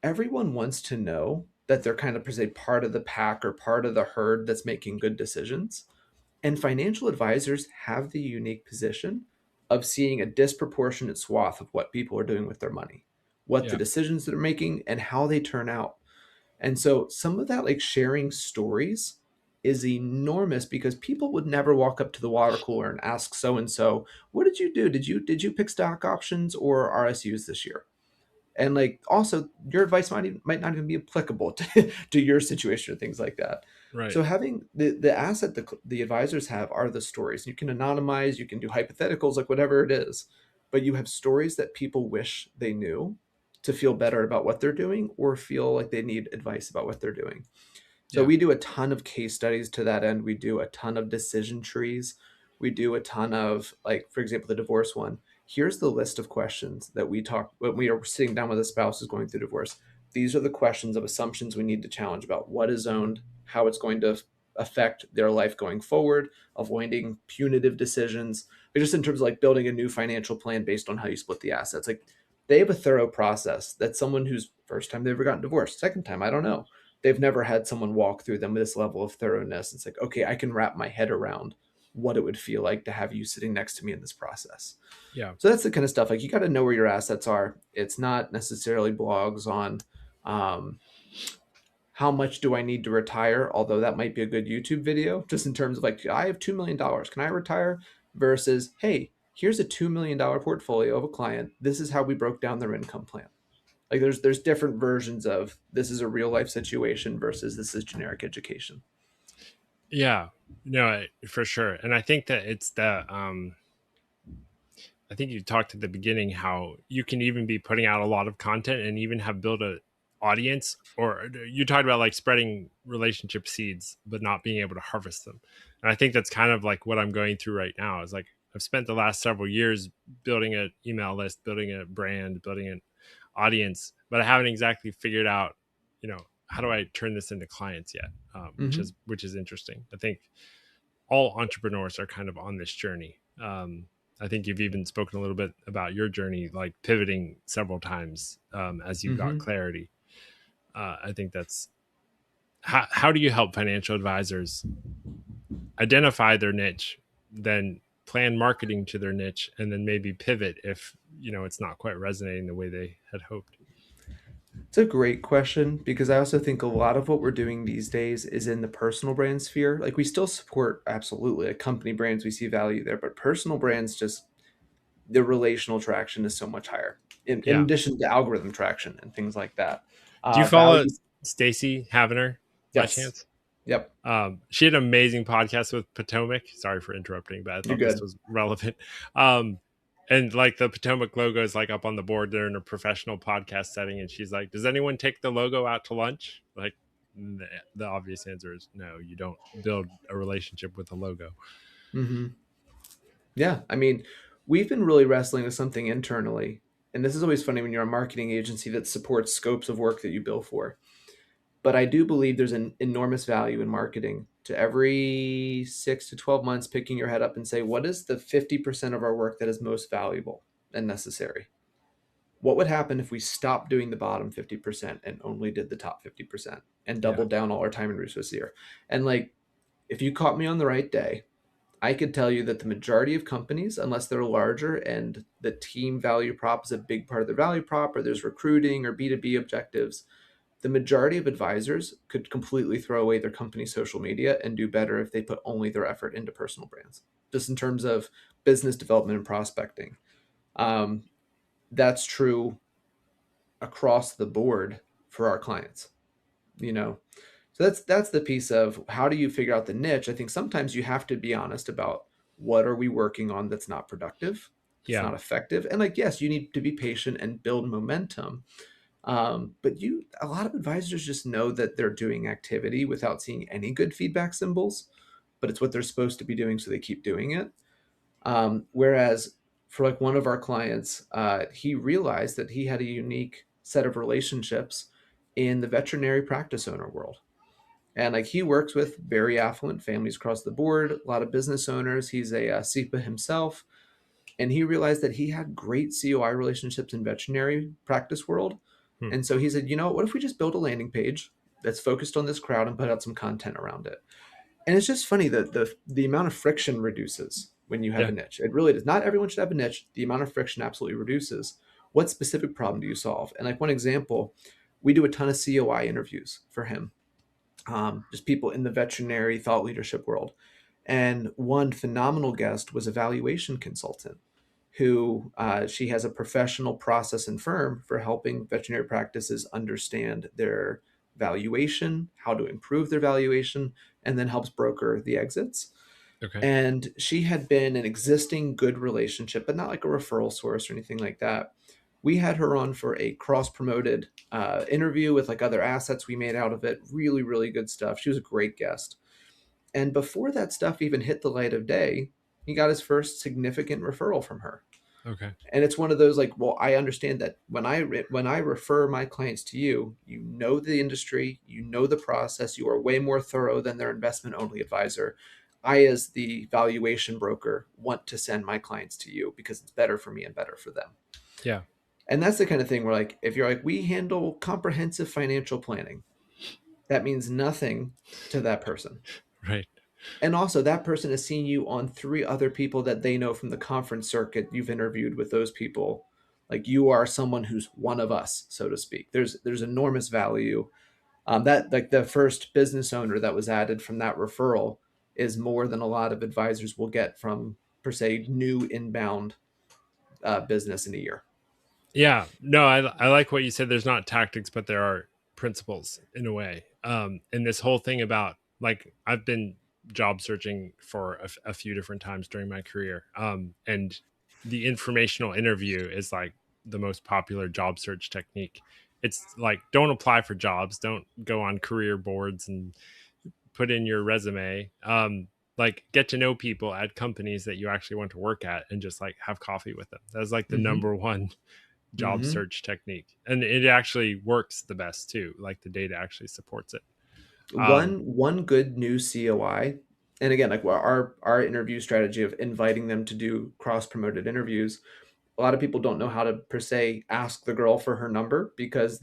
everyone wants to know that they're kind of per se part of the pack or part of the herd that's making good decisions. And financial advisors have the unique position of seeing a disproportionate swath of what people are doing with their money, what the Yeah. decisions they're making, and how they turn out. And so some of that, like sharing stories, is enormous because people would never walk up to the water cooler and ask so and so, "What did you do? Did you pick stock options or RSUs this year?" And like also your advice might not even be applicable to your situation or things like that. Right. So having the asset the advisors have are the stories. You can anonymize, you can do hypotheticals, like whatever it is, but you have stories that people wish they knew to feel better about what they're doing or feel like they need advice about what they're doing. So Yeah. we do a ton of case studies to that end. We do a ton of decision trees. We do a ton of, like, for example, the divorce one. Here's the list of questions that we talk when we are sitting down with a spouse who's going through divorce. These are the questions of assumptions we need to challenge about what is owned, how it's going to affect their life going forward, avoiding punitive decisions, but just in terms of like building a new financial plan based on how you split the assets. Like they have a thorough process that someone who's first time they've ever gotten divorced, second time, I don't know, they've never had someone walk through them with this level of thoroughness. It's like, okay, I can wrap my head around what it would feel like to have you sitting next to me in this process. Yeah. So that's the kind of stuff. Like you got to know where your assets are. It's not necessarily blogs on um, how much do I need to retire, although that might be a good YouTube video, just in terms of like, I have $2 million. Can I retire? Versus, hey, here's a $2 million portfolio of a client. This is how we broke down their income plan. Like there's different versions of this is a real life situation versus this is generic education. Yeah. No, for sure. And I think that it's I think you talked at the beginning how you can even be putting out a lot of content and even have built a audience, or you talked about like spreading relationship seeds but not being able to harvest them. And I think that's kind of like what I'm going through right now. Is like I've spent the last several years building an email list, building a brand, building an audience, but I haven't exactly figured out, how do I turn this into clients yet? Hmm. Which is interesting. I think all entrepreneurs are kind of on this journey. I think you've even spoken a little bit about your journey, like pivoting several times as you got Hmm. clarity. I think that's how do you help financial advisors identify their niche, then plan marketing to their niche, and then maybe pivot if it's not quite resonating the way they had hoped. It's a great question because I also think a lot of what we're doing these days is in the personal brand sphere. Like we still support absolutely like company brands, we see value there, but personal brands just the relational traction is so much higher. In Yeah. addition to algorithm traction and things like that. Do you follow Value, Stacy Havener by yes. chance? Yep. She had an amazing podcast with Potomac. Sorry for interrupting, but I You're thought this good. was relevant. Um, and like the Potomac logo is like up on the board. They're in a professional podcast setting, and she's like, "Does anyone take the logo out to lunch?" Like, the obvious answer is no. You don't build a relationship with a logo. Hmm. Yeah. I mean, we've been really wrestling with something internally. And this is always funny when you're a marketing agency that supports scopes of work that you bill for. But I do believe there's an enormous value in marketing to every 6 to 12 months picking your head up and say, what is the 50% of our work that is most valuable and necessary? What would happen if we stopped doing the bottom 50% and only did the top 50% and Yeah, doubled down all our time and resources here? And like, if you caught me on the right day, I could tell you that the majority of companies, unless they're larger and the team value prop is a big part of the value prop, or there's recruiting or B2B objectives, the majority of advisors could completely throw away their company social media and do better if they put only their effort into personal brands, just in terms of business development and prospecting. Um, that's true across the board for our clients, you know. So that's the piece of how do you figure out the niche. I think sometimes you have to be honest about what are we working on that's not productive, that's yeah, not effective, and like yes, you need to be patient and build momentum. But a lot of advisors just know that they're doing activity without seeing any good feedback symbols, but it's what they're supposed to be doing, so they keep doing it. Whereas for like one of our clients, he realized that he had a unique set of relationships in the veterinary practice owner world. And like he works with very affluent families across the board, a lot of business owners. He's a SEPA himself, and he realized that he had great COI relationships in veterinary practice world. hmm. And so he said, what if we just build a landing page that's focused on this crowd and put out some content around it? And it's just funny that the amount of friction reduces when you have Yeah. a niche. It really does. Not everyone should have a niche. The amount of friction absolutely reduces. What specific problem do you solve? And like one example, we do a ton of COI interviews for him, just people in the veterinary thought leadership world. And one phenomenal guest was a valuation consultant who she has a professional process and firm for helping veterinary practices understand their valuation, how to improve their valuation, and then helps broker the exits. Okay. And she had been an existing good relationship, but not like a referral source or anything like that. We had her on for a cross promoted interview with like other assets we made out of it. Really, really good stuff. She was a great guest. And before that stuff even hit the light of day, he got his first significant referral from her. Okay. And it's one of those like, well, I understand that when I refer my clients to you, you know the industry, you know the process, you are way more thorough than their investment only advisor. I, as the valuation broker, want to send my clients to you because it's better for me and better for them. Yeah. And that's the kind of thing where like if you're like, we handle comprehensive financial planning, that means nothing to that person. Right. And also, that person has seen you on three other people that they know from the conference circuit. You've interviewed with those people. Like you are someone who's one of us, so to speak. There's enormous value. That like the first business owner that was added from that referral is more than a lot of advisors will get from per se new inbound business in a year. Yeah, no, I like what you said. There's not tactics, but there are principles in a way. And this whole thing about like I've been job searching for a few different times during my career, and the informational interview is like the most popular job search technique. It's like, don't apply for jobs, don't go on career boards and put in your resume. Like, get to know people at companies that you actually want to work at and just like have coffee with them. That's like the Mm-hmm. number one job Mm-hmm. search technique, and it actually works the best too. Like, the data actually supports it. um One good new COI, and again, like our interview strategy of inviting them to do cross promoted interviews. A lot of people don't know how to per se ask the girl for her number because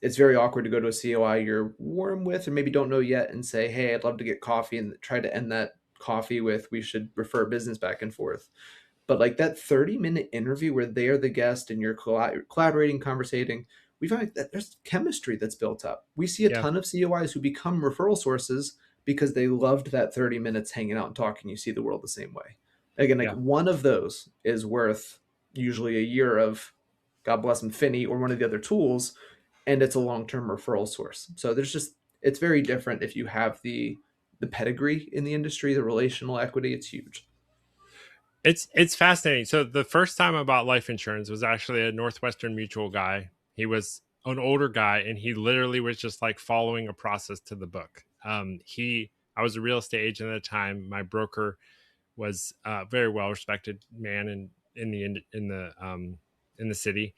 it's very awkward to go to a COI you're warm with or maybe don't know yet and say, "Hey, I'd love to get coffee," and try to end that coffee with, "We should refer business back and forth." But like that 30-minute interview where they are the guest and you're collaborating, conversating, we find that there's chemistry that's built up. We see a yeah, ton of COIs who become referral sources because they loved that 30 minutes hanging out and talking. You see the world the same way. Again, like yeah. one of those is worth usually a year of, God bless them, Finney or one of the other tools, and it's a long-term referral source. So there's just, it's very different if you have the pedigree in the industry, the relational equity. It's huge. It's fascinating. So the first time I bought life insurance was actually a Northwestern Mutual guy. He was an older guy, and he literally was just like following a process to the book. He I was a real estate agent at the time. My broker was a very well respected man in the city,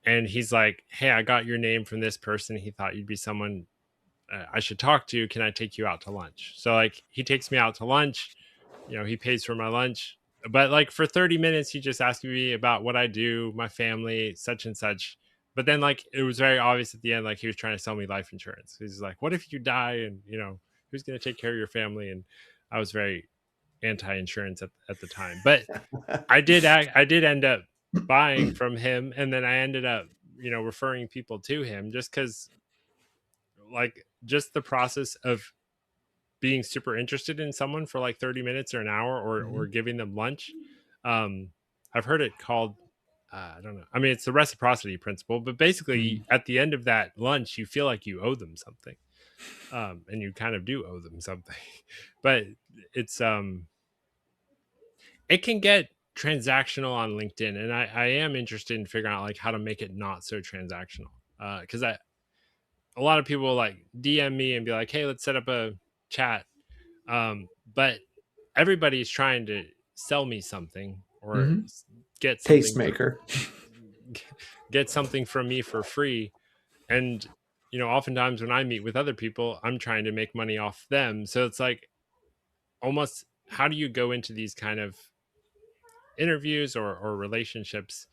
and he's like, "Hey, I got your name from this person. He thought you'd be someone I should talk to. Can I take you out to lunch?" So like, he takes me out to lunch. He pays for my lunch, but like for 30 minutes, he just asked me about what I do, my family, such and such. But then like, it was very obvious at the end, like he was trying to sell me life insurance. He's like, "What if you die? And who's going to take care of your family?" And I was very anti-insurance at the time. But I did end up buying from him, and then I ended up referring people to him just because, like, just the process of being super interested in someone for like 30 minutes or an hour, or Mhm. giving them lunch. um I've heard it called, I don't know, I mean, it's the reciprocity principle, but basically Mm. at the end of that lunch you feel like you owe them something. And you kind of do owe them something. But it's it can get transactional on LinkedIn, and I am interested in figuring out like how to make it not so transactional. Because I a lot of people like DM me and be like, "Hey, let's set up a chat." But everybody's trying to sell me something, or Mhm. get something for Tastemaker. get something from me for free. And oftentimes when I meet with other people, I'm trying to make money off them. So it's like, almost, how do you go into these kind of interviews or relationships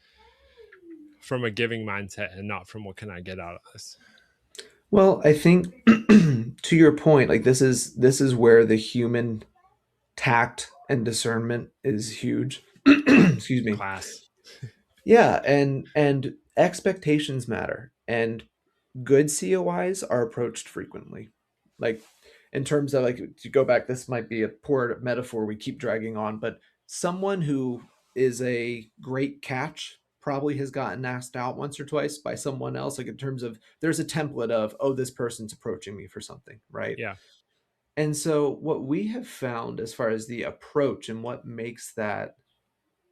from a giving mindset and not from what can I get out of this? Well, I think to your point, like this is where the human tact and discernment is huge. Excuse me. Class. Yeah, and expectations matter. And good COIs are approached frequently. Like in terms of, like, to go back, this might be a poor metaphor we keep dragging on, but someone who is a great catch probably has gotten asked out once or twice by someone else. Like in terms of, there's a template of, oh, this person's approaching me for something, right? Yeah. And so what we have found as far as the approach and what makes that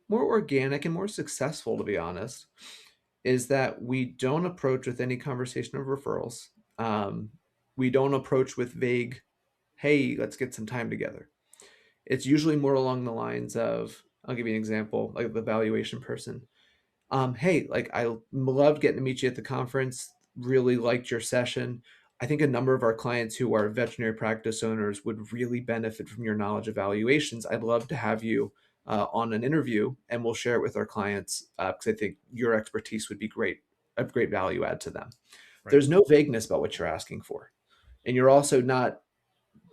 more organic and more successful, to be honest, is that we don't approach with any conversation of referrals. Um, we don't approach with vague, "Hey, let's get some time together." It's usually more along the lines of, I'll give you an example, like the valuation person. Hey, like I loved getting to meet you at the conference. Really liked your session. I think a number of our clients who are veterinary practice owners would really benefit from your knowledge of valuations. I'd love to have you on an interview, and we'll share it with our clients because I think your expertise would be great, a great value add to them. Right. There's no vagueness about what you're asking for, and you're also not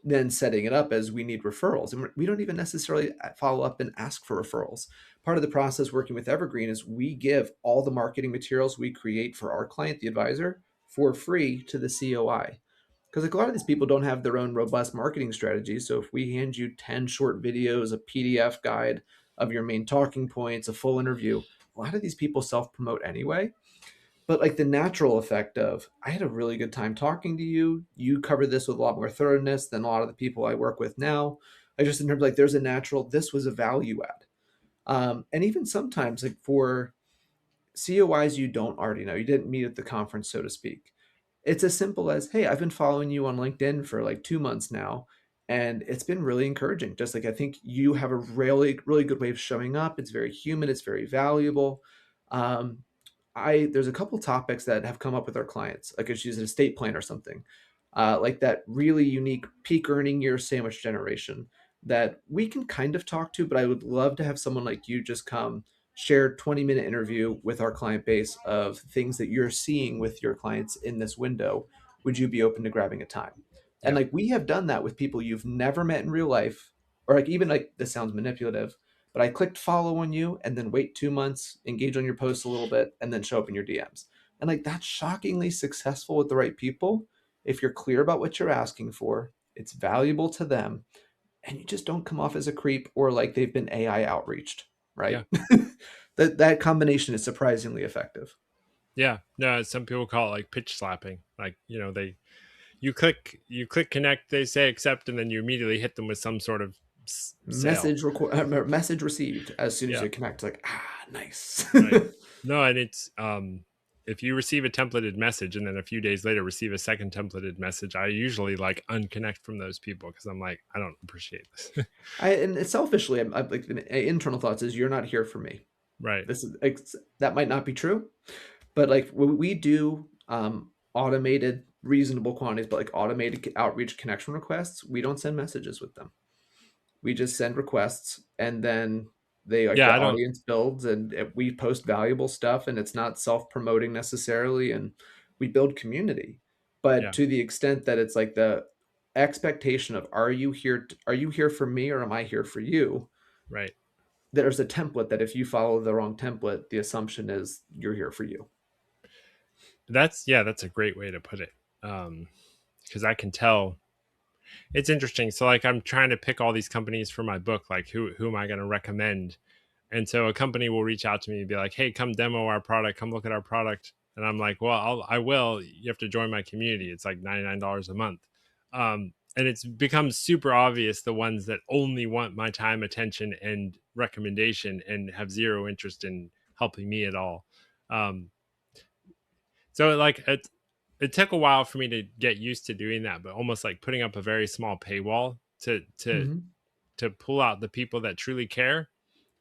then setting it up as, we need referrals. And we don't even necessarily follow up and ask for referrals. Part of the process working with Evergreen is we give all the marketing materials we create for our client, the advisor, for free to the COI. Because like a lot of these people don't have their own robust marketing strategies. So if we hand you 10 short videos, a PDF guide of your main talking points, a full interview, a lot of these people self promote anyway. But like the natural effect of, I had a really good time talking to you. You cover this with a lot more thoroughness than a lot of the people I work with now. I just, in terms of like, there's a natural, this was a value add. And even sometimes, like for COIs you don't already know, you didn't meet at the conference, so to speak. It's as simple as, hey, I've been following you on LinkedIn for like 2 months now, and it's been really encouraging. Just like I think you have a really, really good way of showing up. It's very human, it's very valuable. Um, there's a couple topics that have come up with our clients, like if she's an estate plan or something, like that really unique peak earning year sandwich generation that we can kind of talk to, but I would love to have someone like you just come share 20-minute interview with our client base of things that you're seeing with your clients in this window. Would you be open to grabbing a time? And Yeah. like we have done that with people you've never met in real life, or like even like this sounds manipulative, but I clicked follow on you and then wait 2 months, engage on your posts a little bit, and then show up in your DMs. And like that's shockingly successful with the right people. If you're clear about what you're asking for, it's valuable to them, and you just don't come off as a creep or like they've been AI outreached, right? Yeah. That combination is surprisingly effective. Yeah. No, some people call it like pitch slapping. Like, they you click connect, they say accept, and then you immediately hit them with some sort of sale. Message received as soon as Yeah. you connect. Like nice. Right. No, and it's if you receive a templated message and then a few days later receive a second templated message, I usually like unconnect from those people because I'm like, I don't appreciate this. And selfishly, I'm like internal thoughts is you're not here for me. Right. This is that might not be true, but like when we do automated reasonable quantities, but like automated outreach connection requests, we don't send messages with them. We just send requests, and then they like Yeah, the I don't. audience builds, and we post valuable stuff, and it's not self-promoting necessarily, and we build community. But Yeah. to the extent that it's like the expectation of are you here for me or am I here for you, Right. there's a template that if you follow the wrong template, the assumption is you're here for you. That's a great way to put it. Because I can tell it's interesting. So like I'm trying to pick all these companies for my book. Like who am I going to recommend? And so a company will reach out to me and be like, "Hey, come demo our product. Come look at our product." And I'm like, "Well, I will. You have to join my community. It's like $99 a month." And it's become super obvious the ones that only want my time, attention, and recommendation, and have zero interest in helping me at all. Um, so like it took a while for me to get used to doing that, but almost like putting up a very small paywall Mhm. to pull out the people that truly care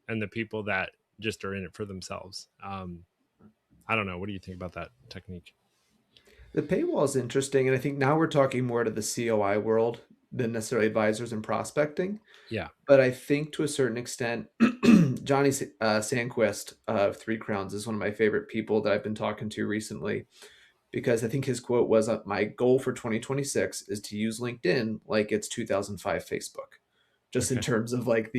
and the people that just are in it for themselves. I don't know. What do you think about that technique? The paywall is interesting, and I think now we're talking more to the COI world than necessarily advisors and prospecting. Yeah. But I think to a certain extent, Johnny Sandquist of Three Crowns is one of my favorite people that I've been talking to recently because I think his quote was, "My goal for 2026 is to use LinkedIn like it's 2005 Facebook, just in Okay. terms of like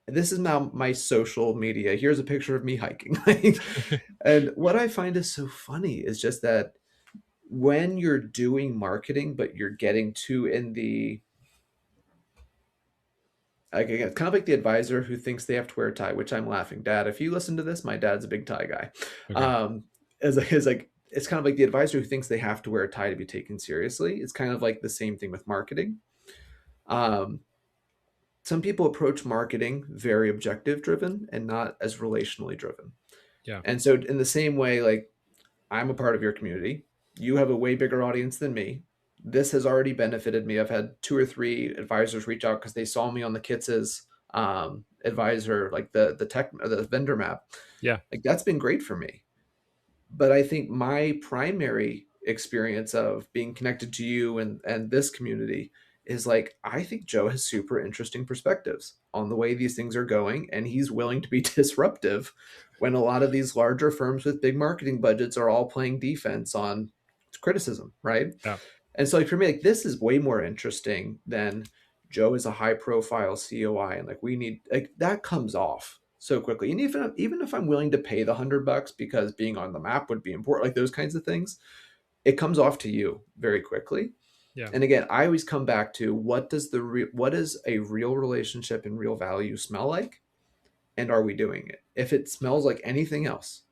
this is now my social media. Here's a picture of me hiking." Like, and what I find is so funny is just that when you're doing marketing, but you're getting too in the like again, it's kind of like the advisor who thinks they have to wear a tie, which I'm laughing. Dad, if you listen to this, my dad's a big tie guy. Okay. As like it's kind of like the advisor who thinks they have to wear a tie to be taken seriously. It's kind of like the same thing with marketing. Um, some people approach marketing very objective driven and not as relationally driven. Yeah. And so in the same way, like I'm a part of your community. You have a way bigger audience than me. This has already benefited me. I've had two or three advisors reach out because they saw me on the Kits's advisor, like the tech, the vendor map. Yeah. Like that's been great for me. But I think my primary experience of being connected to you and this community is like I think Joe has super interesting perspectives on the way these things are going, and he's willing to be disruptive when a lot of these larger firms with big marketing budgets are all playing defense on criticism, right? Yeah. And so like for me, like this is way more interesting than Joe is a high profile COI, and like we need like that comes off so quickly. And even if I'm willing to pay the $100 because being on the map would be important, like those kinds of things, it comes off to you very quickly. Yeah. And again, I always come back to what does a real relationship and real value smell like, and are we doing it? If it smells like anything else,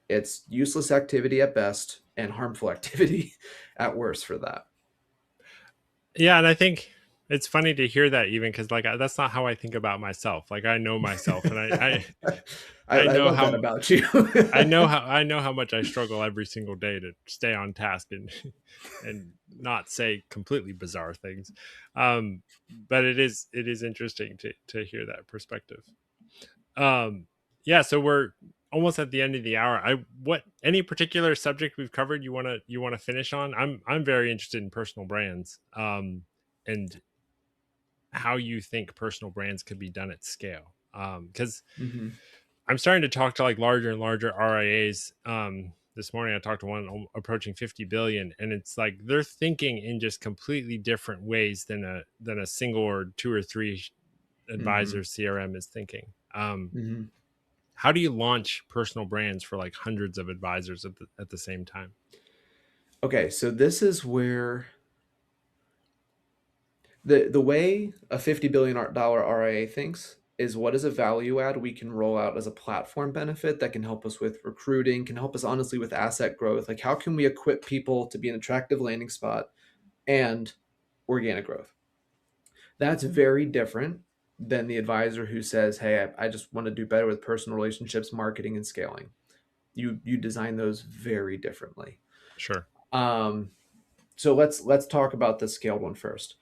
it's useless activity at best and harmful activity at worst for that. Yeah. And I think It's funny to hear that even because like that's not how I think about myself. Like I know myself, and I I know love that how about you. I know how much I struggle every single day to stay on task and and not say completely bizarre things. But it is interesting to hear that perspective. Um, yeah, so we're almost at the end of the hour. I what any particular subject we've covered you wanna finish on? I'm very interested in personal brands. And how you think personal brands could be done at scale. Because Hmm. I'm starting to talk to like larger and larger RIAs. This morning I talked to one approaching 50 billion, and it's like they're thinking in just completely different ways than a single or two or three Hmm. advisor CRM is thinking. Hmm. How do you launch personal brands for like hundreds of advisors at the same time? Okay, so this is where the way a $50 billion RIA thinks is what is a value add we can roll out as a platform benefit that can help us with recruiting, can help us honestly with asset growth. Like how can we equip people to be an attractive landing spot and organic growth? That's very different than the advisor who says, "Hey, I just want to do better with personal relationships, marketing, and scaling." You design those very differently. Sure. Um, so let's talk about the scaled one first.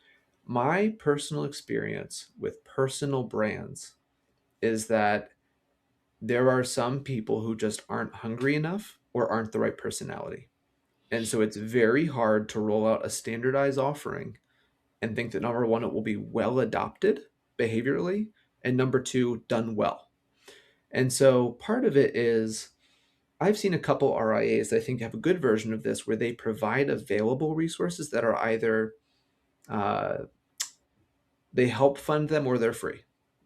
My personal experience with personal brands is that there are some people who just aren't hungry enough or aren't the right personality. And so it's very hard to roll out a standardized offering and think that number one, it will be well adopted behaviorally, and number two, done well. And so part of it is I've seen a couple RIAs that I think have a good version of this where they provide available resources that are either uh, they help fund them or they're free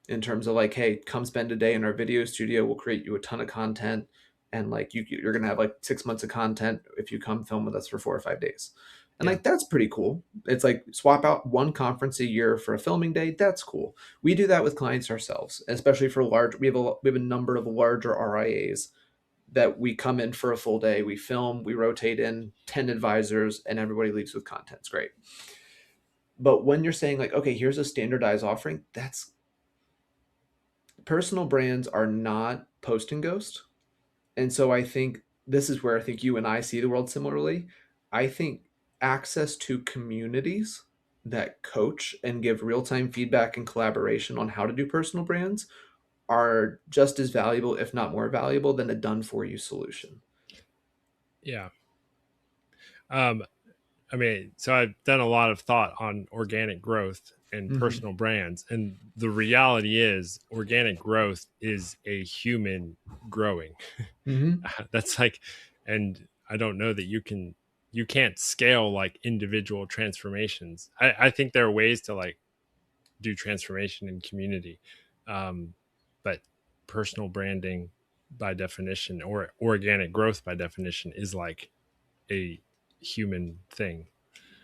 in terms of like, hey, come spend a day in our video studio. We'll create you a ton of content. And like you're going to have like 6 months of content if you come film with us for 4 or 5 days. And Yeah. like, that's pretty cool. It's like swap out one conference a year for a filming day. That's cool. We do that with clients ourselves, especially for large. We have a number of larger RIAs that we come in for a full day. We film, we rotate in 10 advisors and everybody leaves with content. It's great. But when you're saying like, okay, here's a standardized offering, that's personal brands are not post and ghost. And so I think this is where I think you and I see the world similarly. I think access to communities that coach and give real-time feedback and collaboration on how to do personal brands are just as valuable, if not more valuable, than a done for you solution. Yeah. Um, I mean, so I've done a lot of thought on organic growth and Hmm. personal brands. And the reality is, organic growth is a human growing. Hmm. That's like, and I don't know that you can't scale like individual transformations. I think there are ways to like do transformation in community. Um, but personal branding by definition or organic growth by definition is like a human thing.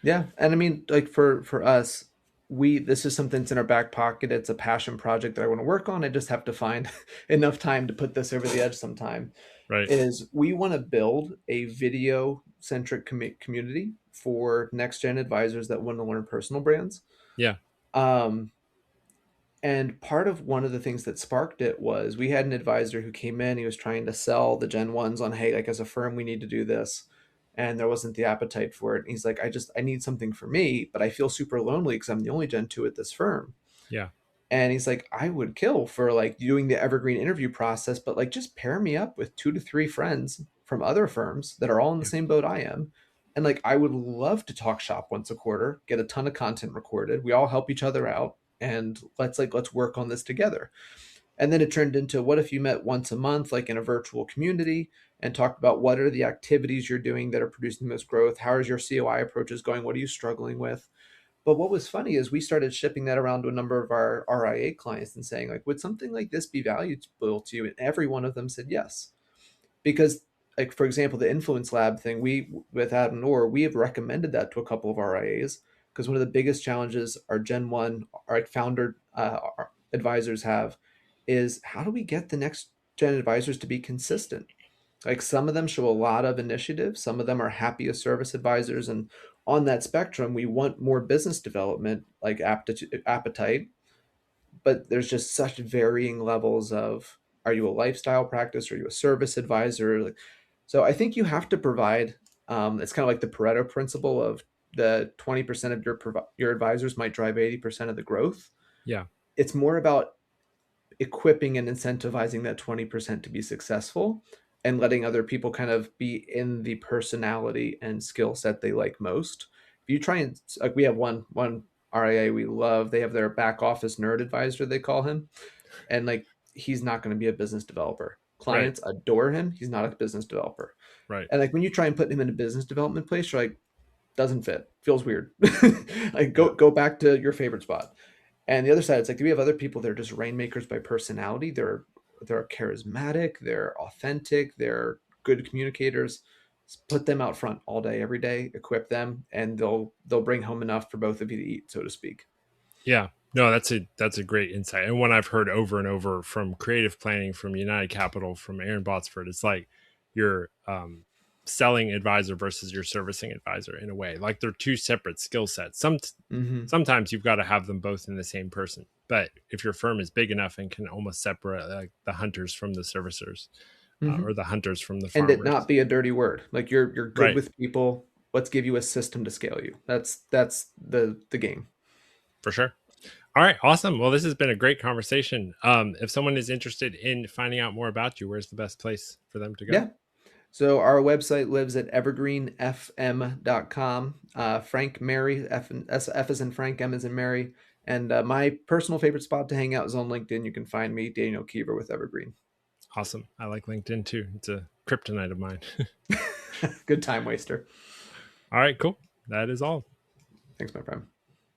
Yeah, and I mean, like for us, we this is something that's in our back pocket. It's a passion project that I want to work on. I just have to find enough time to put this over the edge sometime. Right. Is we want to build a video centric community for next gen advisors that want to learn personal brands. Yeah. Um, and part of one of the things that sparked it was we had an advisor who came in, he was trying to sell the Gen 1s on, hey, like as a firm, we need to do this. And there wasn't the appetite for it. And he's like, I need something for me, but I feel super lonely because I'm the only Gen 2 at this firm. Yeah. And he's like, I would kill for like doing the evergreen interview process, but like just pair me up with 2 to 3 friends from other firms that are all in the Yeah. same boat I am. And like, I would love to talk shop once a quarter, get a ton of content recorded. We all help each other out and let's work on this together. And then it turned into what if you met once a month, like in a virtual community, and talked about what are the activities you're doing that are producing this growth? How is your COI approaches going? What are you struggling with? But what was funny is we started shipping that around to a number of our RIA clients and saying, like, would something like this be valuable to you? And every one of them said yes. Because, like, for example, the Influence Lab thing, we, with Adam Orr, we have recommended that to a couple of RIAs because one of the biggest challenges our Gen 1, our founder our advisors have is how do we get the next gen advisors to be consistent? Like some of them show a lot of initiative, some of them are happy as service advisors and on that spectrum, we want more business development, like appetite, but there's just such varying levels of, are you a lifestyle practice? Are you a service advisor? Like, so I think you have to provide, it's kind of like the Pareto principle of the 20% of your advisors might drive 80% of the growth. Yeah. It's more about equipping and incentivizing that 20% to be successful and letting other people kind of be in the personality and skill set they like most. If you try and, like, we have one RIA we love, they have their back office nerd advisor, they call him, and like he's not going to be a business developer. Right. Clients adore him, he's not a business developer. Right. And like when you try and put him in a business development place, you're like, doesn't fit, feels weird. Like Yeah. go back to your favorite spot. And the other side, it's like we have other people that are just rainmakers by personality. They're charismatic, they're authentic, they're good communicators. Just put them out front all day, every day, equip them, and they'll bring home enough for both of you to eat, so to speak. Yeah. No, that's a great insight. And one I've heard over and over from creative planning, from United Capital, from Aaron Botsford, it's like you're selling advisor versus your servicing advisor in a way. Like they're two separate skill sets. Mm-hmm. Sometimes you've got to have them both in the same person. But if your firm is big enough and can almost separate like the hunters from the servicers, Mm-hmm. or the hunters from the And it not farmers. be a dirty word. Like you're good Right. with people. Let's give you a system to scale you. That's the game. For sure. All right, awesome. Well, this has been a great conversation. If someone is interested in finding out more about you, where's the best place for them to go? Yeah. So our website lives at evergreenfm.com. Frank Mary, F is in Frank, M is in Mary. And my personal favorite spot to hang out is on LinkedIn. You can find me, Daniel Keever with Evergreen. Awesome. I like LinkedIn too. It's a kryptonite of mine. Good time waster. All right, cool. That is all. Thanks, my friend.